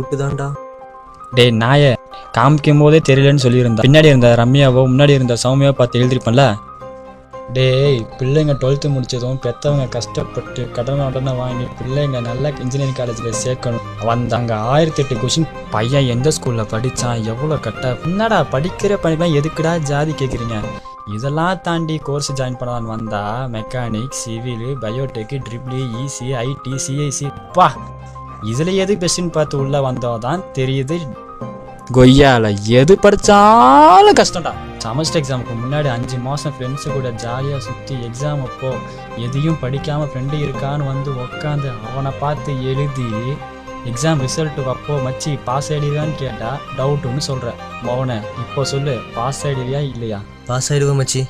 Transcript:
விட்டுதான்டா. டேய் நாயே, காமிக்கும் போதே தெரியலன்னு சொல்லியிருந்தா பின்னாடி இருந்த ரம்யாவோ முன்னாடி இருந்த சௌமியாவோ பார்த்து எழுதிருப்பேன்ல. டேய் பிள்ளைங்க 12th முடிச்சதும் பெற்றவங்க கஷ்டப்பட்டு கடனை வாங்கி பிள்ளைங்க நல்ல இன்ஜினியரிங் காலேஜில் சேர்க்கணும். வந்தாங்க 1008 கொஷின். பையன் எந்த ஸ்கூலில் படித்தான், எவ்வளோ என்னடா படிக்கிற பணிக்கெலாம் எதுக்குடா ஜாதி கேட்குறீங்க? இதெல்லாம் தாண்டி கோர்ஸ் ஜாயின் பண்ணலான்னு வந்தா mechanic, civil, biotech, triple, EC, IT, CIC, பா இதில் எது பெஸ்ட்டுன்னு பார்த்து உள்ளே வந்தோம் தான் தெரியுது. கொய்யால எது படித்தாலும் கஷ்டம்டா. செமஸ்டர் எக்ஸாமுக்கு முன்னாடி 5 மாதம் ஃப்ரெண்ட்ஸு கூட ஜாலியாக சுற்றி எக்ஸாம் அப்போ எதையும் படிக்காமல் ஃப்ரெண்டு இருக்கான்னு வந்து உக்காந்து அவனை பார்த்து எழுதி எக்ஸாம் ரிசல்ட்டு அப்போ மச்சி பாஸ் ஆகிடுவியான்னு கேட்டால் டவுட்டுன்னு சொல்கிறேன். மௌன இப்போ சொல்லு, பாஸ் ஆகிடுவியா இல்லையா? பாஸ் ஆகிடுவேன் மச்சி.